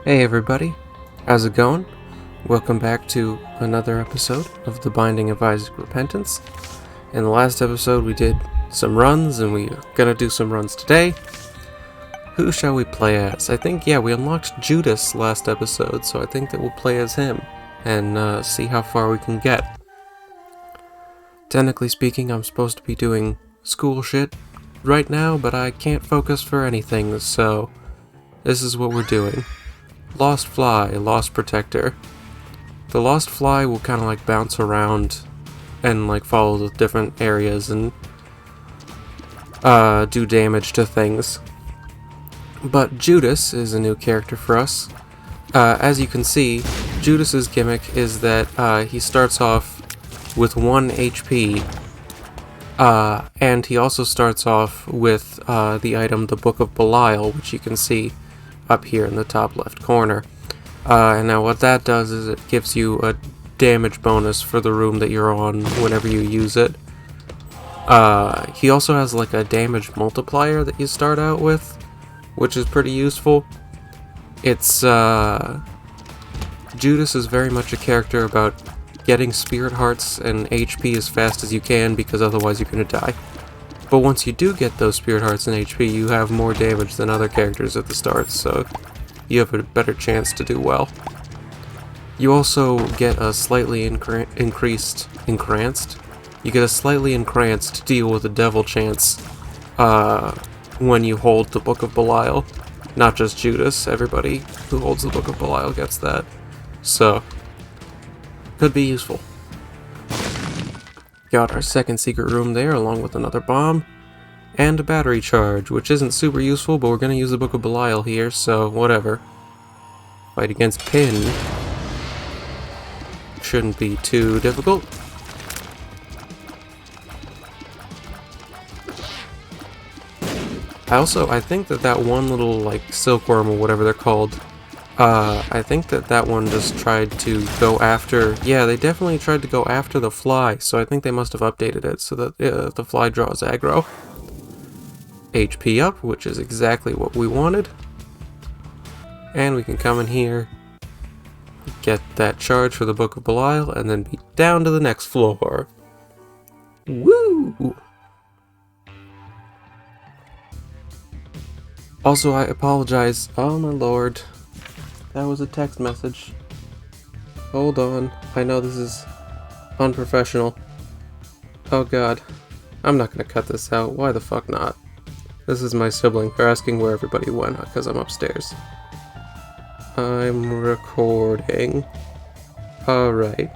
Hey everybody, how's it going? Welcome back to another episode of The Binding of Isaac Repentance. In the last episode we did some runs, and we're gonna do some runs today. Who shall we play as? I think, we unlocked Judas last episode, so I think that we'll play as him, and see how far we can get. Technically speaking, I'm supposed to be doing school shit right now, but I can't focus for anything, so this is what we're doing. Lost Fly, Lost Protector. The Lost Fly will kind of like bounce around and like follow the different areas and do damage to things. But Judas is a new character for us. As you can see, Judas's gimmick is that he starts off with 1 HP, and he also starts off with the item, the Book of Belial, which you can see up here in the top left corner. And now what that does is it gives you a damage bonus for the room that you're on whenever you use it. He also has like a damage multiplier that you start out with, which is pretty useful. It's Judas is very much a character about getting spirit hearts and HP as fast as you can, because otherwise you're gonna die. But once you do get those spirit hearts and HP, you have more damage than other characters at the start, so you have a better chance to do well. You also get a slightly entranced deal with a devil chance when you hold the Book of Belial. Not just Judas, everybody who holds the Book of Belial gets that. So, could be useful. Got our second secret room there, along with another bomb, and a battery charge, which isn't super useful, but we're gonna use the Book of Belial here, so whatever. Fight against Pin. Shouldn't be too difficult. I think that one little, like, silkworm or whatever they're called, I think that one just tried to go after... Yeah, they definitely tried to go after the fly, so I think they must have updated it so that the fly draws aggro. HP up, which is exactly what we wanted. And we can come in here, get that charge for the Book of Belial, and then be down to the next floor. Woo! Also, I apologize. Oh my lord. That was a text message. Hold on. I know this is unprofessional. Oh god. I'm not gonna cut this out. Why the fuck not? This is my sibling. They're asking where everybody went because I'm upstairs. I'm recording. Alright.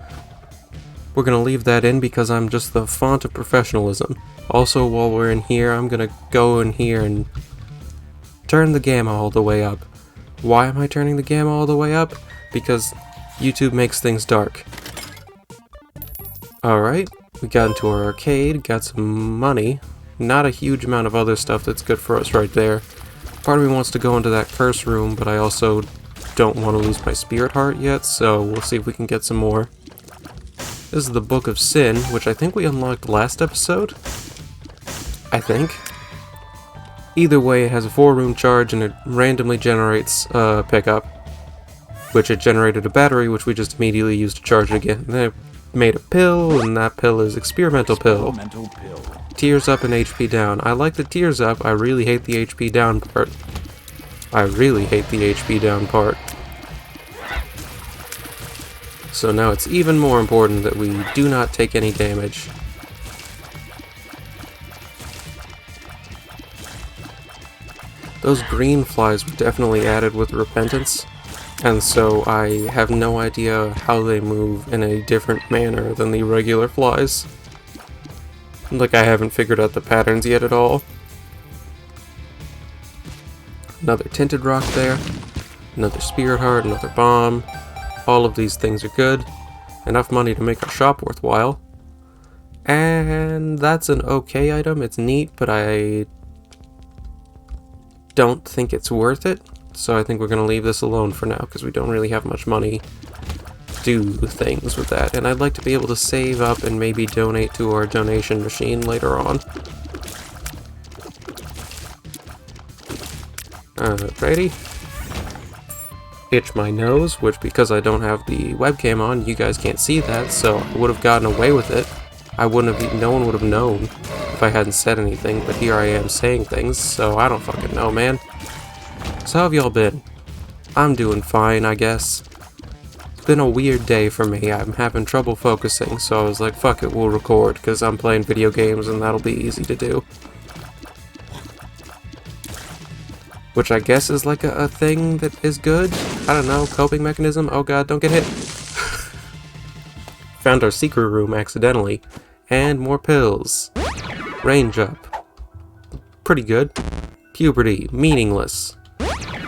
We're gonna leave that in because I'm just the font of professionalism. Also, while we're in here, I'm gonna go in here and turn the gamma all the way up. Why am I turning the gamma all the way up? Because YouTube makes things dark. Alright, we got into our arcade, got some money. Not a huge amount of other stuff that's good for us right there. Part of me wants to go into that curse room, but I also don't want to lose my spirit heart yet, so we'll see if we can get some more. This is the Book of Sin, which I think we unlocked last episode? I think. Either way, it has a 4-room charge and it randomly generates a pickup, which it generated a battery, which we just immediately used to charge it again. And then it made a pill, and that pill is Experimental Pill. Tears up and HP down. I like the tears up, I really hate the HP down part. So now it's even more important that we do not take any damage. Those green flies were definitely added with Repentance, and so I have no idea how they move in a different manner than the regular flies. Like, I haven't figured out the patterns yet at all. Another tinted rock there, another spirit heart, another bomb. All of these things are good. Enough money to make our shop worthwhile. And that's an okay item, it's neat, but I don't think it's worth it, so I think we're going to leave this alone for now, because we don't really have much money to do things with that, and I'd like to be able to save up and maybe donate to our donation machine later on. Alrighty. itch my nose, which because I don't have the webcam on, you guys can't see that, so I would have gotten away with it. No one would have known if I hadn't said anything, but here I am saying things, so I don't fucking know, man. So how have y'all been? I'm doing fine, I guess. It's been a weird day for me. I'm having trouble focusing, so I was like, fuck it, we'll record, because I'm playing video games and that'll be easy to do. Which I guess is like a thing that is good. I don't know, coping mechanism? Oh god, don't get hit. Found our secret room accidentally. And more pills. Range up. Pretty good. Puberty, meaningless.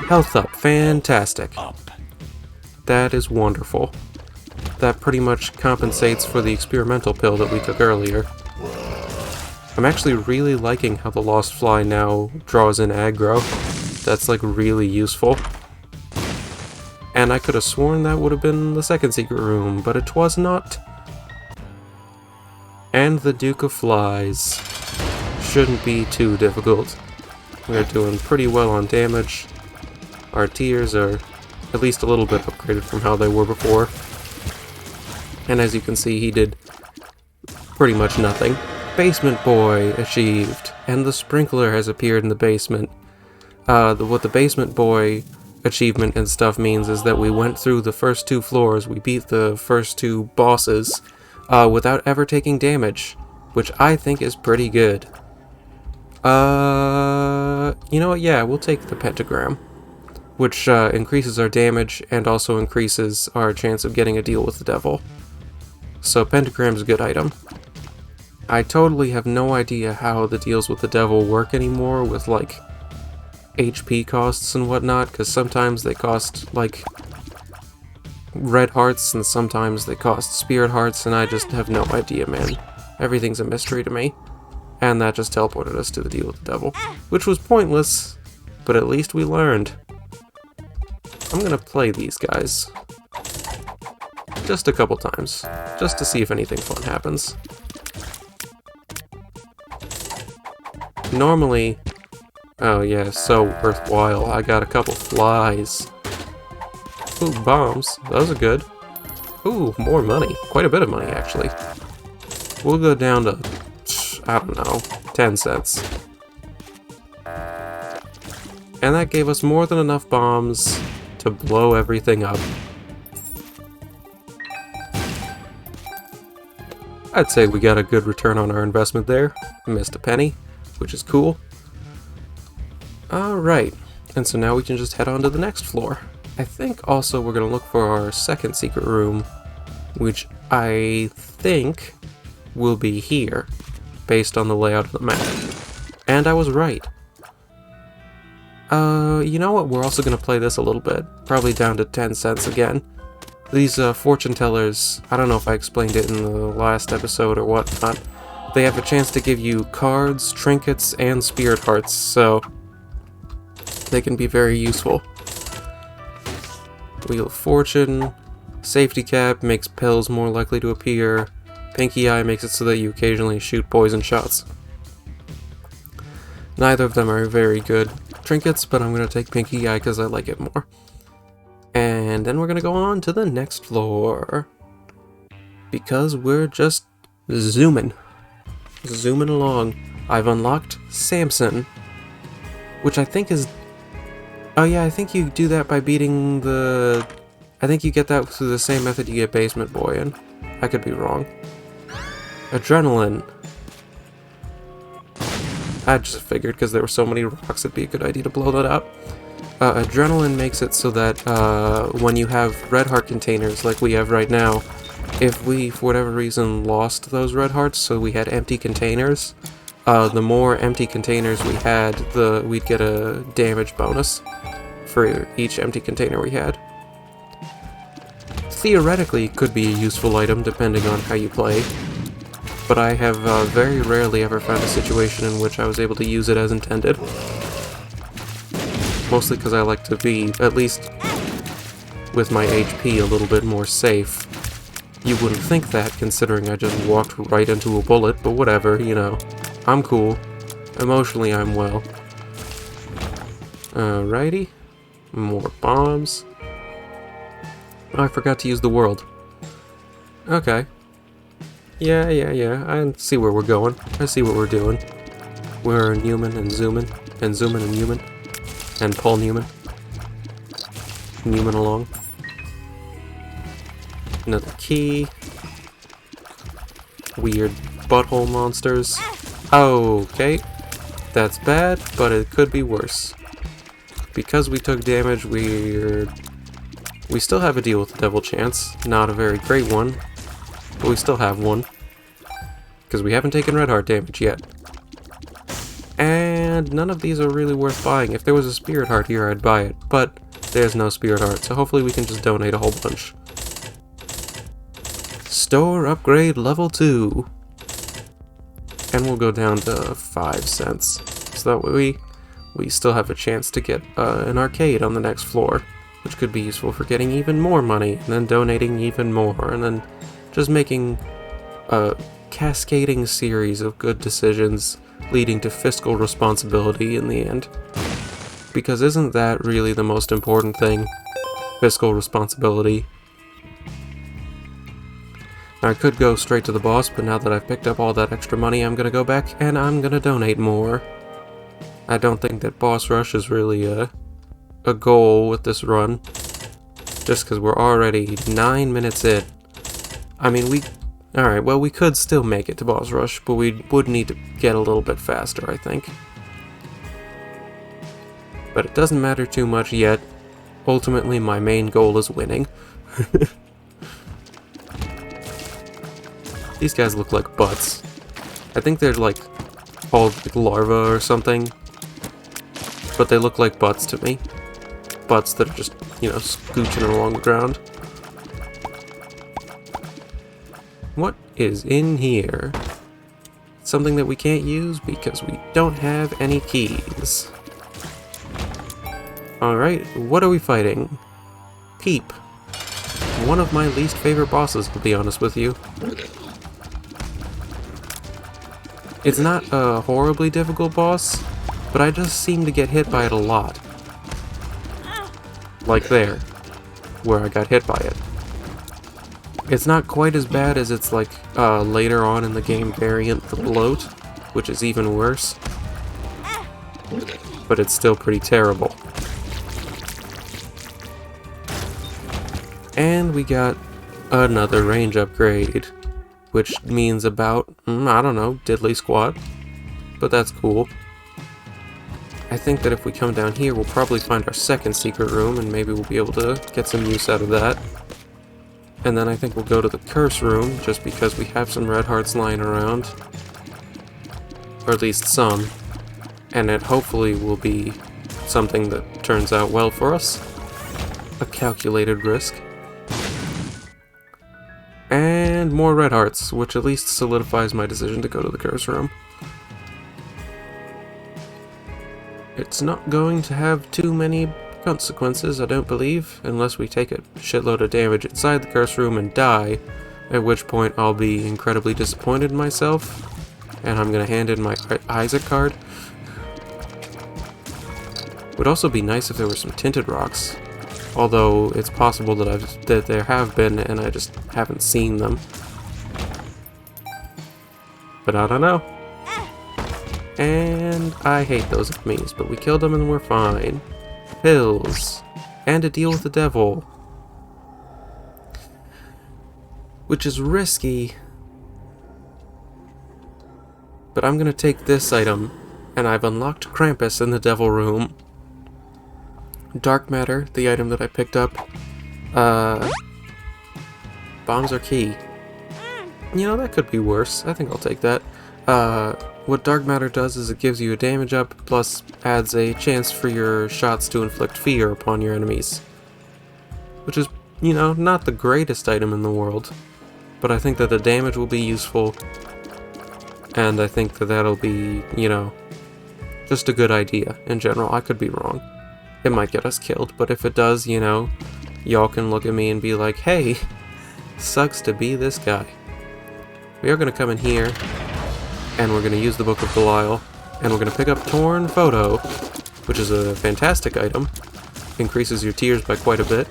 Health up, fantastic. That is wonderful. That pretty much compensates for the experimental pill that we took earlier. I'm actually really liking how the Lost Fly now draws in aggro. That's like really useful. And I could have sworn that would have been the second secret room, but it was not. And the Duke of Flies. Shouldn't be too difficult. We're doing pretty well on damage. Our tiers are at least a little bit upgraded from how they were before. And as you can see, he did pretty much nothing. Basement Boy achieved, and the sprinkler has appeared in the basement. What the Basement Boy achievement and stuff means is that we went through the first 2 floors, we beat the first 2 bosses, without ever taking damage, which I think is pretty good. You know what, yeah, we'll take the pentagram, which increases our damage and also increases our chance of getting a deal with the devil. So pentagram's a good item. I totally have no idea how the deals with the devil work anymore with, like, HP costs and whatnot, because sometimes they cost, like, red hearts, and sometimes they cost spirit hearts, and I just have no idea, man. Everything's a mystery to me. And that just teleported us to the deal with the devil, which was pointless, but at least we learned. I'm gonna play these guys. Just a couple times, just to see if anything fun happens. Normally... Oh yeah, so worthwhile. I got a couple flies. Ooh, bombs. Those are good. Ooh, more money. Quite a bit of money, actually. We'll go down to, I don't know, 10 cents. And that gave us more than enough bombs to blow everything up. I'd say we got a good return on our investment there. Missed a penny, which is cool. Alright, and so now we can just head on to the next floor. I think also we're going to look for our second secret room, which I think will be here, based on the layout of the map. And I was right. You know what, we're also going to play this a little bit, probably down to 10 cents again. These fortune tellers, I don't know if I explained it in the last episode or whatnot, they have a chance to give you cards, trinkets, and spirit hearts, so they can be very useful. Wheel of Fortune, Safety Cap makes pills more likely to appear, Pinky Eye makes it so that you occasionally shoot poison shots. Neither of them are very good trinkets, but I'm going to take Pinky Eye because I like it more. And then we're going to go on to the next floor, because we're just zooming along. I've unlocked Samson, which I think is... Oh yeah, I think you do that by beating the... I think you get that through the same method you get Basement Boy in. I could be wrong. Adrenaline. I just figured because there were so many rocks it'd be a good idea to blow that up. Adrenaline makes it so that when you have red heart containers like we have right now, if we, for whatever reason, lost those red hearts, so we had empty containers, the more empty containers we had, we'd get a damage bonus for each empty container we had. Theoretically, it could be a useful item depending on how you play, but I have very rarely ever found a situation in which I was able to use it as intended. Mostly because I like to be, at least with my HP, a little bit more safe. You wouldn't think that, considering I just walked right into a bullet, but whatever, you know. I'm cool. Emotionally, I'm well. Alrighty. More bombs. Oh, I forgot to use the world. Okay. Yeah. I see where we're going. I see what we're doing. We're Newman and Zoomin, and Zoomin and Newman, and Paul Newman. Newman along. Another key. Weird butthole monsters. Okay. That's bad, but it could be worse. Because we took damage, we still have a deal with the devil chance. Not a very great one, but we still have one. Because we haven't taken red heart damage yet. And none of these are really worth buying. If there was a spirit heart here, I'd buy it. But there's no spirit heart, so hopefully we can just donate a whole bunch. Store upgrade level 2. And we'll go down to 5 cents. So that way we still have a chance to get an arcade on the next floor. Which could be useful for getting even more money, and then donating even more, and then just making a cascading series of good decisions leading to fiscal responsibility in the end. Because isn't that really the most important thing? Fiscal responsibility. Now, I could go straight to the boss, but now that I've picked up all that extra money, I'm gonna go back and I'm gonna donate more. I don't think that boss rush is really a goal with this run. Just because we're already 9 minutes in. I mean, alright, well, we could still make it to boss rush, but we would need to get a little bit faster, I think. But it doesn't matter too much yet. Ultimately, my main goal is winning. These guys look like butts. I think they're like called like larvae or something. But they look like butts to me. Butts that are just, you know, scooching along the ground. What is in here? Something that we can't use because we don't have any keys. Alright, what are we fighting? Peep. One of my least favorite bosses, to be honest with you. It's not a horribly difficult boss, but I just seem to get hit by it a lot. Like there, where I got hit by it. It's not quite as bad as its like later on in the game variant, the Bloat, which is even worse. But it's still pretty terrible. And we got another range upgrade, which means about, I don't know, diddly squat. But that's cool. I think that if we come down here, we'll probably find our second secret room, and maybe we'll be able to get some use out of that. And then I think we'll go to the curse room, just because we have some red hearts lying around. Or at least some. And it hopefully will be something that turns out well for us. A calculated risk. And more red hearts, which at least solidifies my decision to go to the curse room. It's not going to have too many consequences, I don't believe, unless we take a shitload of damage inside the curse room and die, at which point I'll be incredibly disappointed in myself, and I'm gonna hand in my Isaac card. Would also be nice if there were some tinted rocks, although it's possible that there have been and I just haven't seen them. But I don't know. And I hate those enemies, but we killed them and we're fine. Pills. And a deal with the devil. Which is risky. But I'm gonna take this item, and I've unlocked Krampus in the devil room. Dark matter, the item that I picked up. Bombs are key. You know, that could be worse. I think I'll take that. What dark matter does is it gives you a damage up, plus adds a chance for your shots to inflict fear upon your enemies. Which is, you know, not the greatest item in the world. But I think that the damage will be useful. And I think that that'll be, you know, just a good idea in general. I could be wrong. It might get us killed, but if it does, you know, y'all can look at me and be like, hey, sucks to be this guy. We are going to come in here. And we're going to use the Book of Belial, and we're going to pick up Torn Photo, which is a fantastic item. Increases your tears by quite a bit.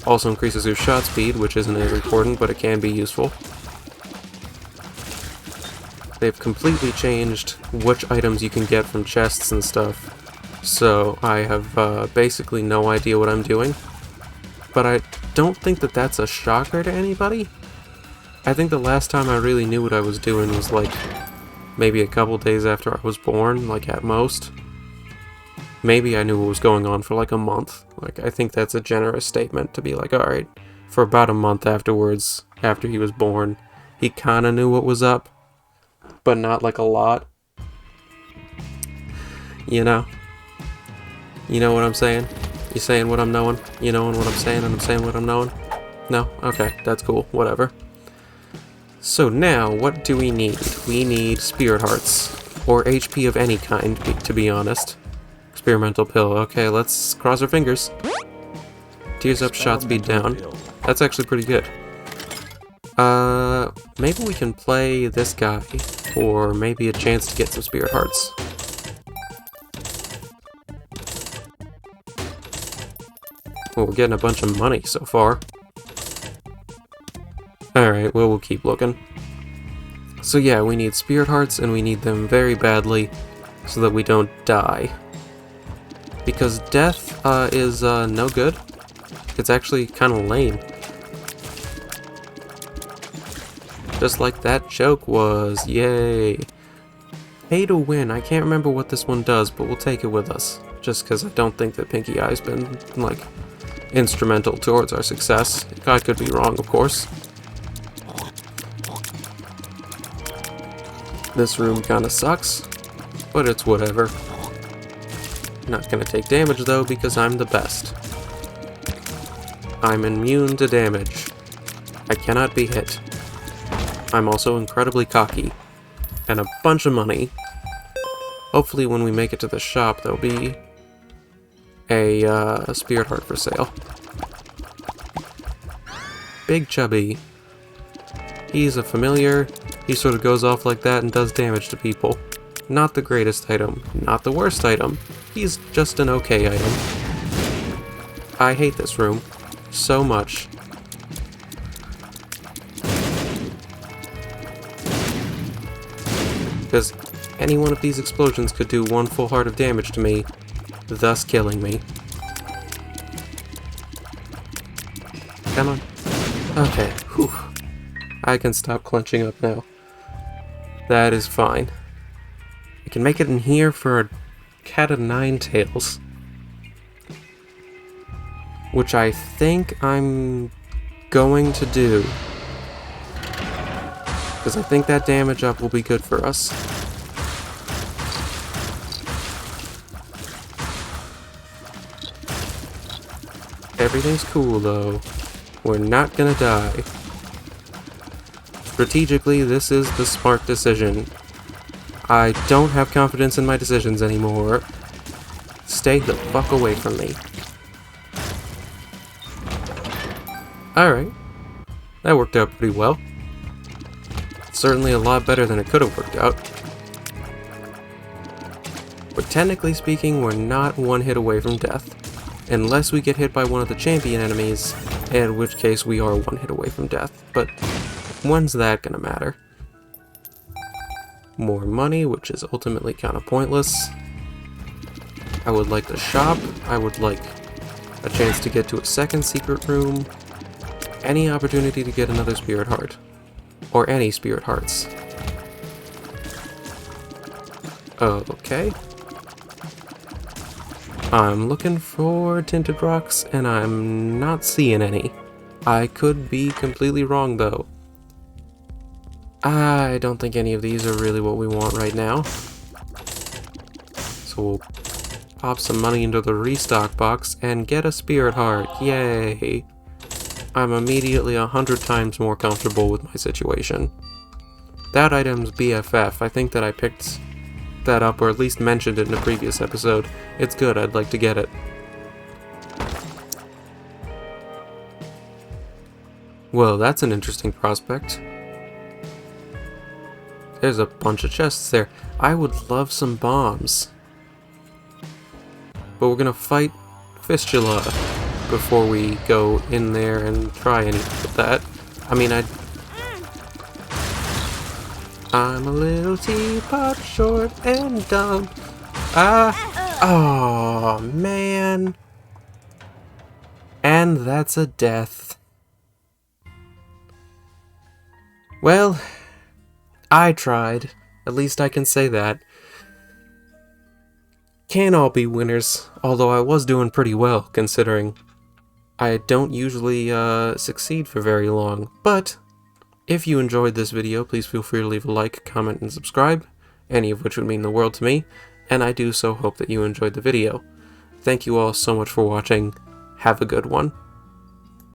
Also increases your shot speed, which isn't as important, but it can be useful. They've completely changed which items you can get from chests and stuff, so I have basically no idea what I'm doing. But I don't think that that's a shocker to anybody. I think the last time I really knew what I was doing was like maybe a couple days after I was born, like at most. Maybe I knew what was going on for like a month. Like, I think that's a generous statement to be like, alright, for about a month afterwards, after he was born, he kinda knew what was up, but not like a lot. You know? You know what I'm saying? You saying what I'm knowing? You knowing what I'm saying and I'm saying what I'm knowing? No? Okay, that's cool. Whatever. So now, what do we need? We need spirit hearts. Or HP of any kind, to be honest. Experimental pill. Okay, let's cross our fingers. Tears up, shot speed down. That's actually pretty good. Maybe we can play this guy for maybe a chance to get some spirit hearts. Well, we're getting a bunch of money so far. Alright, well, we'll keep looking. So yeah, we need spirit hearts, and we need them very badly so that we don't die. Because death is no good. It's actually kind of lame. Just like that joke was. Yay. Pay to win. I can't remember what this one does, but we'll take it with us. Just because I don't think that Pinky Eye's been, like, instrumental towards our success. I could be wrong, of course. This room kind of sucks, but it's whatever. Not gonna take damage though, because I'm the best. I'm immune to damage. I cannot be hit. I'm also incredibly cocky. And a bunch of money. Hopefully when we make it to the shop, there'll be a spirit heart for sale. Big Chubby. He's a familiar. He sort of goes off like that and does damage to people. Not the greatest item. Not the worst item. He's just an okay item. I hate this room so much. Because any one of these explosions could do one full heart of damage to me, thus killing me. Come on. Okay, whew. I can stop clenching up now. That is fine. I can make it in here for a cat of nine tails. Which I think I'm going to do. Because I think that damage up will be good for us. Everything's cool though. We're not gonna die. Strategically, this is the smart decision. I don't have confidence in my decisions anymore. Stay the fuck away from me. Alright. That worked out pretty well. Certainly a lot better than it could have worked out. But technically speaking, we're not one hit away from death. Unless we get hit by one of the champion enemies, in which case we are one hit away from death. But when's that gonna matter? More money, which is ultimately kind of pointless. I would like the shop. I would like a chance to get to a second secret room. Any opportunity to get another spirit heart. Or any spirit hearts. Okay. I'm looking for tinted rocks, and I'm not seeing any. I could be completely wrong, though. I don't think any of these are really what we want right now. So we'll pop some money into the restock box and get a spirit heart. Yay! I'm immediately 100 times more comfortable with my situation. That item's BFF. I think that I picked that up, or at least mentioned it in a previous episode. It's good, I'd like to get it. Well, that's an interesting prospect. There's a bunch of chests there. I would love some bombs. But we're gonna fight Fistula. before we go in there and try any of that. I mean, I'm a little teapot, short and dumb. Oh man. And that's a death. Well, I tried. At least I can say that. Can't all be winners, although I was doing pretty well, considering I don't usually succeed for very long. But if you enjoyed this video, please feel free to leave a like, comment, and subscribe, any of which would mean the world to me, and I do so hope that you enjoyed the video. Thank you all so much for watching. Have a good one.